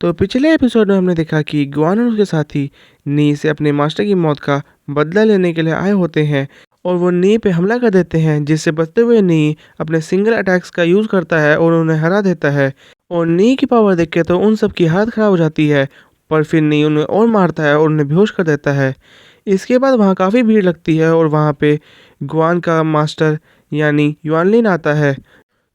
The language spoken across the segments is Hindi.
तो पिछले एपिसोड में हमने देखा कि गुआन और उसके साथी नी से अपने मास्टर की मौत का बदला लेने के लिए आए होते हैं और वो नी पे हमला कर देते हैं, जिससे बचते हुए नी अपने सिंगल अटैक्स का यूज़ करता है और उन्हें हरा देता है। और नी की पावर देख के तो उन सब की हालत ख़राब हो जाती है, पर फिर नी उन्हें और मारता है और उन्हें बेहोश कर देता है। इसके बाद वहाँ काफ़ी भीड़ लगती है और वहाँ पे गुआन का मास्टर यानी युआनलिन आता है,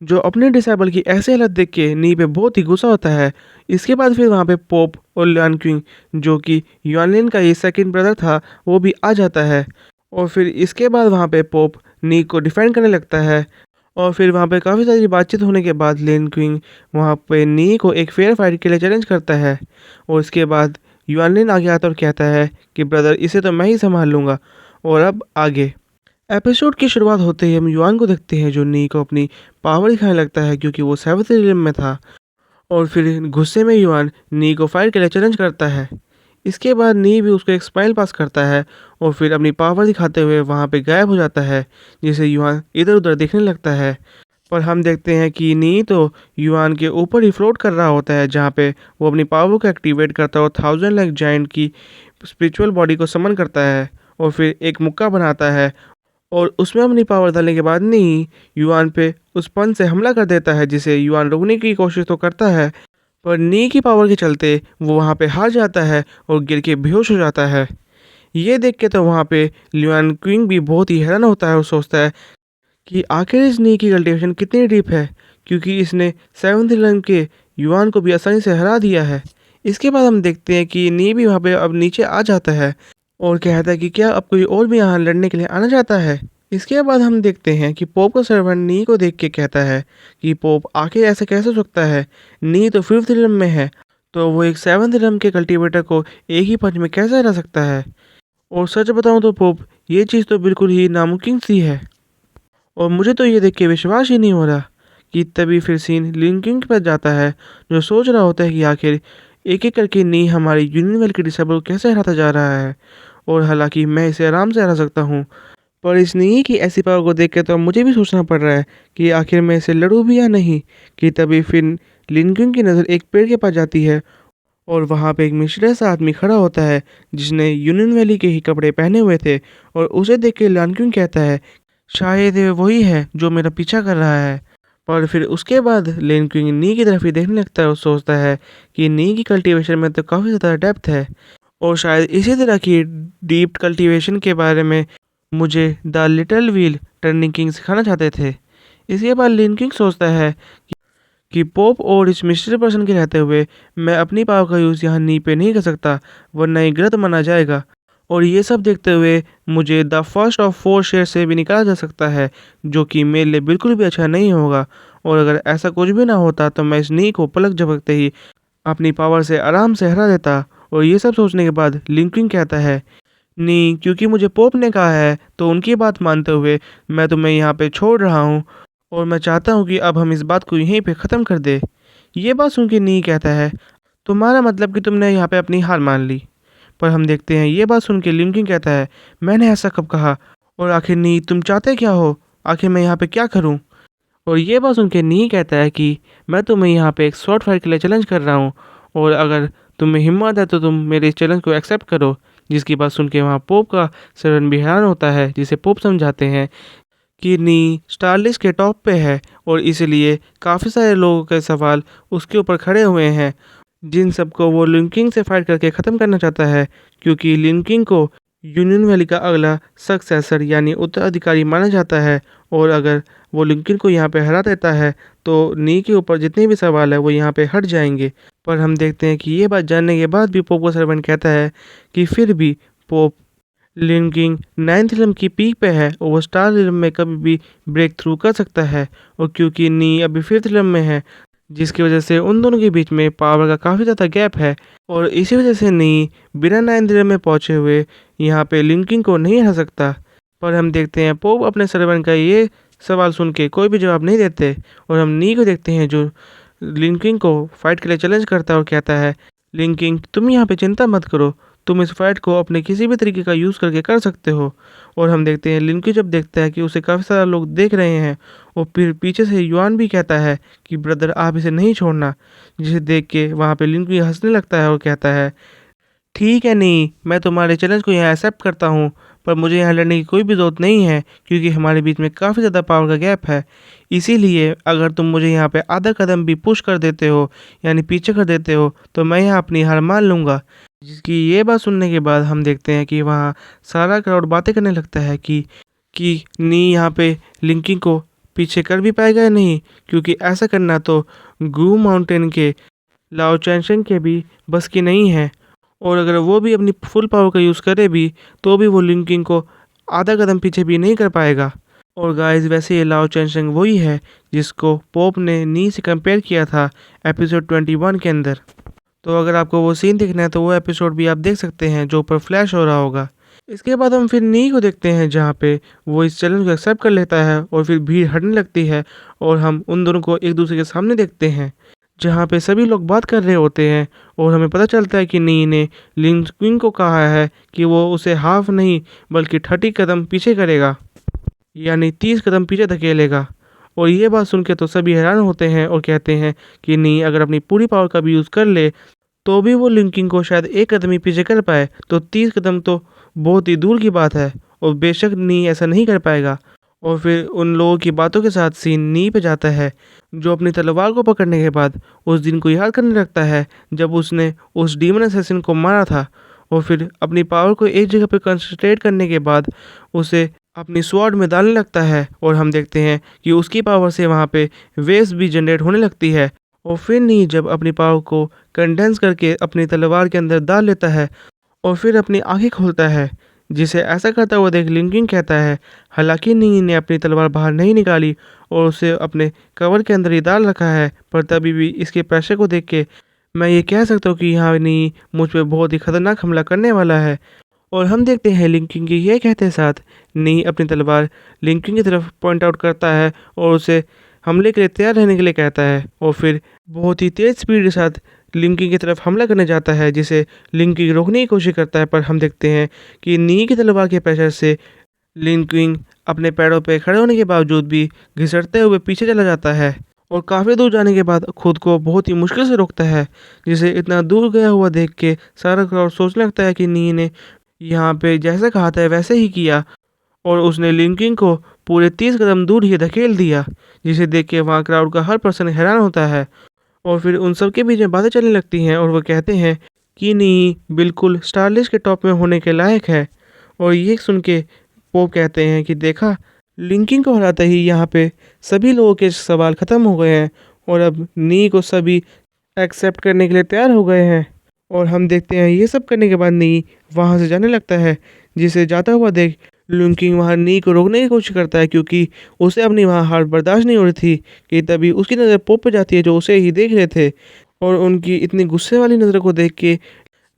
जो अपने डिसेबल की ऐसी हालत देख के नी पे बहुत ही गुस्सा होता है। इसके बाद फिर वहाँ पे पोप और लियान क्विंग, जो कि युआनलिन का ये सेकंड ब्रदर था, वो भी आ जाता है। और फिर इसके बाद वहाँ पे पोप नी को डिफेंड करने लगता है। और फिर वहाँ पे काफ़ी सारी बातचीत होने के बाद लियान क्विंग वहाँ पे नी को एक फेयर फाइट के लिए चैलेंज करता है। और इसके बाद युआनलिन आगे आता और कहता है कि ब्रदर, इसे तो मैं ही संभाल लूँगा। और अब आगे एपिसोड की शुरुआत होते ही हम युआन को देखते हैं, जो नी को अपनी पावर दिखाने लगता है क्योंकि वो सेवंथ रिलम में था। और फिर गुस्से में युआन नी को फाइट के लिए चैलेंज करता है। इसके बाद नी भी उसको एक स्माइल पास करता है और फिर अपनी पावर दिखाते हुए वहाँ पे गायब हो जाता है, जिसे युआन इधर उधर देखने लगता है। पर हम देखते हैं कि नी तो युआन के ऊपर ही फ्लोट कर रहा होता है, जहाँ पे वो अपनी पावर को एक्टिवेट करता है और 1000 लाख जाइंट की स्पिरिचुअल बॉडी को समन करता है और फिर एक मुक्का बनाता है। और उसमें अपनी पावर डालने के बाद नी युआन पे उस पंच से हमला कर देता है, जिसे युआन रोकने की कोशिश तो करता है, पर नी की पावर के चलते वो वहाँ पे हार जाता है और गिर के बेहोश हो जाता है। ये देख के तो वहाँ पे लियान क्विंग भी बहुत ही हैरान होता है और सोचता है कि आखिर इस नी की कल्टीवेशन कितनी डीप है, क्योंकि इसने सेवंथ रंग के युआन को भी आसानी से हरा दिया है। इसके बाद हम देखते हैं कि नी भी वहाँ पे अब नीचे आ जाता है और कहता है कि क्या अब कोई और भी यहाँ लड़ने के लिए आना चाहता है। इसके बाद हम देखते हैं कि पोप का सर्वेंट नी को देख के कहता है कि पोप, आखिर ऐसा कैसे हो सकता है, नी तो फिफ्थ रिलम में है, तो वो एक सेवंथ रिलम के कल्टीवेटर को एक ही पंच में कैसे हरा सकता है। और सच बताऊं तो पोप, ये चीज़ तो बिल्कुल ही नामुमकिन सी है और मुझे तो ये देख के विश्वास ही नहीं हो रहा। कि तभी फिर सीन लिंकिंग पर जाता है, जो सोच रहा होता है कि आखिर एक एक करके नी हमारी यूनियन वेल के डिसेबल को कैसे हराता जा रहा है, और हालांकि मैं इसे आराम से हरा सकता हूँ, पर इस नी की ऐसी पावर को देख के तो मुझे भी सोचना पड़ रहा है कि आखिर मैं इसे लड़ूं भी या नहीं। कि तभी फिर लिंकिंग की नज़र एक पेड़ के पास जाती है और वहाँ पे एक मिस्टीरियस सा आदमी खड़ा होता है, जिसने यूनियन वैली के ही कपड़े पहने हुए थे। और उसे देख के लियान कहता है, शायद ये वही है जो मेरा पीछा कर रहा है। पर फिर उसके बाद लिन क्विंग नी की तरफ ही देखने लगता है और सोचता है कि नी की कल्टीवेशन में तो काफ़ी ज़्यादा डेप्थ है और शायद इसी तरह की डीप कल्टीवेशन के बारे में मुझे the little wheel turning king सिखाना चाहते थे। इसके बाद लिन किंग सोचता है कि पोप और इस मिस्ट्री पर्सन के रहते हुए मैं अपनी पावर का यूज़ यहाँ नी पे नहीं कर सकता, वरना ये गलत माना जाएगा। और ये सब देखते हुए मुझे द फर्स्ट ऑफ 4 शेयर से भी निकाला जा सकता है, जो कि मेरे लिए बिल्कुल भी अच्छा नहीं होगा। और अगर ऐसा कुछ भी ना होता तो मैं इस नी को पलक झपकते ही अपनी पावर से आराम से हरा देता। और ये सब सोचने के बाद लिंकिंग कहता है, नी, क्योंकि मुझे पोप ने कहा है तो उनकी बात मानते हुए मैं तुम्हें यहाँ पे छोड़ रहा हूँ और मैं चाहता हूँ कि अब हम इस बात को यहीं पे ख़त्म कर दे। ये बात सुन के नी कहता है, तुम्हारा मतलब कि तुमने यहाँ पे अपनी हार मान ली। पर हम देखते हैं ये बात सुन के लिंकिंग कहता है, मैंने ऐसा कब कहा, और आखिर नी तुम चाहते क्या हो, आखिर मैं यहाँ पे क्या करूँ। और ये बात सुन के नी कहता है कि मैं तुम्हें यहाँ पे एक शॉर्ट फाइट के लिए चैलेंज कर रहा हूँ, और अगर तुम्हें हिम्मत है तो तुम मेरे इस चैलेंज को एक्सेप्ट करो। जिसकी बात सुन के वहाँ पोप का सरन भी हैरान होता है, जिसे पोप समझाते हैं कि नी स्टारलिस्ट के टॉप पे है और इसलिए काफ़ी सारे लोगों के सवाल उसके ऊपर खड़े हुए हैं, जिन सबको वो लिंकिंग से फाइट करके ख़त्म करना चाहता है, क्योंकि लिंकिंग को यूनियन वैली का अगला सक्सेसर यानी उत्तराधिकारी माना जाता है। और अगर वो लिंकिंग को यहाँ पे हरा देता है तो नी के ऊपर जितने भी सवाल है वो यहाँ पे हट जाएंगे। पर हम देखते हैं कि ये बात जानने के बाद भी पोप का सर्वेंट कहता है कि फिर भी पोप लिंकिंग नाइन्थ रिलम की पीक पे है और वो स्टार रिलम में कभी भी ब्रेक थ्रू कर सकता है। और क्योंकि नी अभी फिफ्थ रिलम में है, जिसकी वजह से उन दोनों के बीच में पावर का काफ़ी ज़्यादा गैप है, और इसी वजह से नी बिना नाइन्थ रिलम में पहुँचे हुए यहाँ पे लिंकिंग को नहीं हरा सकता। पर हम देखते हैं पोप अपने सर्वेंट का ये सवाल सुन के कोई भी जवाब नहीं देते, और हम नी को देखते हैं जो लिंकिंग को फाइट के लिए चैलेंज करता है और कहता है, लिंकिंग तुम यहाँ पे चिंता मत करो, तुम इस फाइट को अपने किसी भी तरीके का यूज़ करके कर सकते हो। और हम देखते हैं लिंकी जब देखता है कि उसे काफ़ी सारे लोग देख रहे हैं और फिर पीछे से युआन भी कहता है कि ब्रदर आप इसे नहीं छोड़ना, जिसे देख के वहाँ पे लिंकी हंसने लगता है और कहता है ठीक है नहीं, मैं तुम्हारे चैलेंज को यहाँ एक्सेप्ट करता हूँ, पर मुझे यहाँ लड़ने की कोई भी ज़रूरत नहीं है क्योंकि हमारे बीच में काफ़ी ज़्यादा पावर का गैप है। इसीलिए अगर तुम मुझे यहाँ पे आधा कदम भी पुश कर देते हो, यानी पीछे कर देते हो, तो मैं यहाँ अपनी हार मान लूँगा। जिसकी ये बात सुनने के बाद हम देखते हैं कि वहाँ सारा क्राउड बातें करने लगता है कि नी यहाँ पे लिंकिंग को पीछे कर भी पाएगा या नहीं, क्योंकि ऐसा करना तो गू माउंटेन के लाओ चैनशेंग के भी बस की नहीं है। और अगर वो भी अपनी फुल पावर का यूज़ करे भी तो भी वो लिंकिंग को आधा कदम पीछे भी नहीं कर पाएगा। और गाइस वैसे ये लाओ चैनशेंग वही है जिसको पोप ने नी से कंपेयर किया था एपिसोड 21 के अंदर। तो अगर आपको वो सीन देखना है तो वो एपिसोड भी आप देख सकते हैं जो ऊपर फ्लैश हो रहा होगा। इसके बाद हम फिर नी को देखते हैं जहाँ पे वो इस चैलेंज को एक्सेप्ट कर लेता है और फिर भीड़ हटने लगती है और हम उन दोनों को एक दूसरे के सामने देखते हैं जहाँ पे सभी लोग बात कर रहे होते हैं। और हमें पता चलता है कि नी ने लिन क्विंग को कहा है कि वो उसे हाफ नहीं बल्कि 30 कदम पीछे करेगा, यानी 30 कदम पीछे धकेलेगा। और ये बात सुन के तो सभी हैरान होते हैं और कहते हैं कि नी अगर अपनी पूरी पावर का भी यूज़ कर ले तो भी वो लिंकिंग को शायद एक कदम ही पीछे कर पाए, तो 30 कदम तो बहुत ही दूर की बात है और बेशक नी ऐसा नहीं कर पाएगा। और फिर उन लोगों की बातों के साथ सीन नी पे जाता है जो अपनी तलवार को पकड़ने के बाद उस दिन को याद करने लगता है जब उसने उस डीमन असैसिन को मारा था। और फिर अपनी पावर को एक जगह पे कंसंट्रेट करने के बाद उसे अपनी स्वॉर्ड में डालने लगता है और हम देखते हैं कि उसकी पावर से वहाँ पे वेव्स भी जनरेट होने लगती है। और फिर नी जब अपनी पावर को कंडेंस करके अपनी तलवार के अंदर डाल लेता है और फिर अपनी आंखें खोलता है, जिसे ऐसा करता हुआ देख लिंकिंग कहता है हालांकि नी ने अपनी तलवार बाहर नहीं निकाली और उसे अपने कवर के अंदर ही डाल रखा है, पर तभी भी इसके प्रेशर को देख के मैं ये कह सकता हूँ कि यहाँ नी मुझ पे बहुत ही खतरनाक हमला करने वाला है। और हम देखते हैं लिंकिंग के ये कहते साथ नी अपनी तलवार लिंकिंग की तरफ पॉइंट आउट करता है और उसे हमले के लिए तैयार रहने के लिए कहता है और फिर बहुत ही तेज़ स्पीड के साथ लिंकिंग की तरफ हमला करने जाता है, जिसे लिंकिंग रोकने की कोशिश करता है। पर हम देखते हैं कि नी की तलवार के प्रेशर से लिंकिंग अपने पैरों पे खड़े होने के बावजूद भी घिसटते हुए पीछे चला जाता है और काफ़ी दूर जाने के बाद खुद को बहुत ही मुश्किल से रोकता है, जिसे इतना दूर गया हुआ देख के सारा क्राउड सोचने लगता है कि नी ने यहाँ पे जैसा कहा था वैसे ही किया और उसने लिंकिंग को पूरे 30 कदम दूर ही धकेल दिया, जिसे देख के वहाँ क्राउड का हर पर्सन हैरान होता है। और फिर उन सब के बीच में बातें चलने लगती हैं और वो कहते हैं कि नी बिल्कुल स्टारलिस्ट के टॉप में होने के लायक है। और ये सुन के पोप कहते हैं कि देखा, लिंकिंग को हराते ही यहाँ पे सभी लोगों के सवाल ख़त्म हो गए हैं और अब नी को सभी एक्सेप्ट करने के लिए तैयार हो गए हैं। और हम देखते हैं ये सब करने के बाद नी वहाँ से जाने लगता है, जिसे जाता हुआ देख लिंकिंग वहाँ नी को रोकने की कोशिश करता है क्योंकि उसे अपनी वहाँ हार बर्दाश्त नहीं हो रही थी कि तभी उसकी नज़र पोप पे जाती है जो उसे ही देख रहे थे। और उनकी इतनी गुस्से वाली नज़र को देख के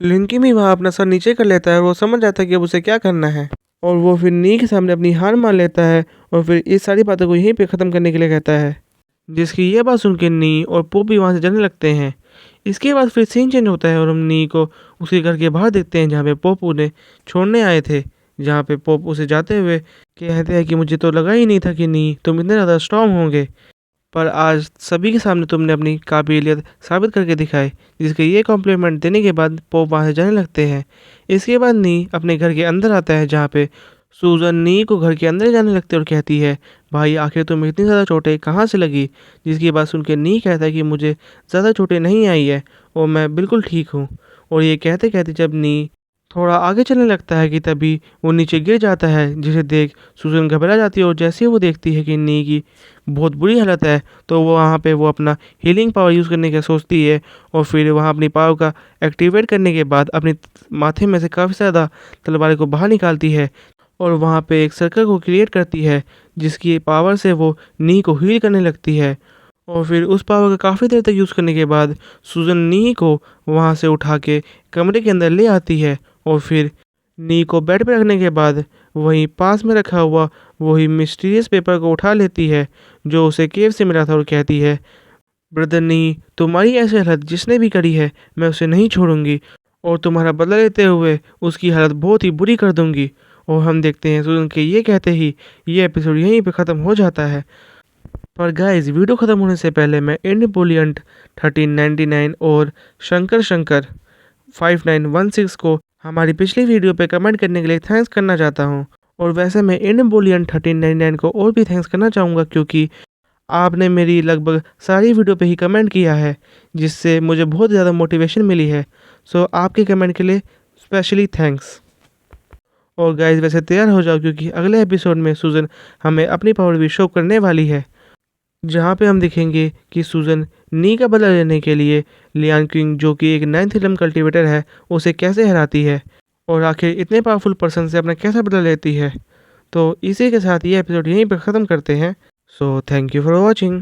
लिंकिंग भी वहाँ अपना सर नीचे कर लेता है और वो समझ जाता है कि अब उसे क्या करना है। और वो फिर नी के सामने अपनी हार मान लेता है और फिर इस सारी बातों को यहीं पे ख़त्म करने के लिए कहता है, जिसकी ये बात सुन के नी और पोप भी वहाँ से जाने लगते हैं। इसके बाद फिर सीन चेंज होता है और हम नी को उसके घर के बाहर देखते हैं जहाँ पे पोप उन्हें छोड़ने आए थे, जहाँ पे पोप उसे जाते हुए कहते हैं कि मुझे तो लगा ही नहीं था कि नी तुम इतने ज़्यादा स्ट्रांग होंगे, पर आज सभी के सामने तुमने अपनी काबिलियत साबित करके दिखाई। जिसके ये कॉम्प्लीमेंट देने के बाद पोप वहाँ से जाने लगते हैं। इसके बाद नी अपने घर के अंदर आता है जहाँ पे सूजन नी को घर के अंदर जाने लगती है और कहती है भाई आखिर तुम्हें इतनी ज़्यादा चोटें कहाँ से लगी। जिसकी बात सुन के नी कहता है कि मुझे ज़्यादा चोटें नहीं आई है और मैं बिल्कुल ठीक हूँ। और ये कहते कहते जब नी थोड़ा आगे चलने लगता है कि तभी वो नीचे गिर जाता है, जिसे देख सूजन घबरा जाती है और जैसे ही वो देखती है कि नी की बहुत बुरी हालत है तो वो वहाँ पे वो अपना हीलिंग पावर यूज़ करने का सोचती है। और फिर वहाँ अपनी पावर का एक्टिवेट करने के बाद अपने माथे में से काफ़ी ज़्यादा तलवारें को बाहर निकालती है और वहाँ पे एक सर्कल को क्रिएट करती है, जिसकी पावर से वो नी को हील करने लगती है। और फिर उस पावर का काफ़ी देर तक यूज़ करने के बाद सूजन नी को वहाँ से उठा के कमरे के अंदर ले आती है और फिर नी को बेड पर रखने के बाद वहीं पास में रखा हुआ वही मिस्टीरियस पेपर को उठा लेती है जो उसे केव से मिला था और कहती है ब्रदर नी, तुम्हारी ऐसी हालत जिसने भी करी है मैं उसे नहीं छोड़ूंगी। और तुम्हारा बदला लेते हुए उसकी हालत बहुत ही बुरी कर दूंगी। और हम देखते हैं सुजन के ये कहते ही ये एपिसोड यहीं पे ख़त्म हो जाता है। पर गाइस वीडियो ख़त्म होने से पहले मैं इंडिपोलियंट 1399 और शंकर शंकर 5916 को हमारी पिछली वीडियो पे कमेंट करने के लिए थैंक्स करना चाहता हूँ। और वैसे मैं इंडिपोलियंट 1399 को और भी थैंक्स करना चाहूँगा क्योंकि आपने मेरी लगभग सारी वीडियो पे ही कमेंट किया है, जिससे मुझे बहुत ज़्यादा मोटिवेशन मिली है। सो आपके कमेंट के लिए स्पेशली थैंक्स। और गाइस वैसे तैयार हो जाओ क्योंकि अगले एपिसोड में सूजन हमें अपनी पावर भी शो करने वाली है, जहाँ पे हम दिखेंगे कि सूजन नी का बदला लेने के लिए लियान किंग जो कि एक 9th इलम कल्टिवेटर है उसे कैसे हराती है और आखिर इतने पावरफुल पर्सन से अपना कैसा बदला लेती है। तो इसी के साथ ये एपिसोड यहीं पर ख़त्म करते हैं। So thank you for watching.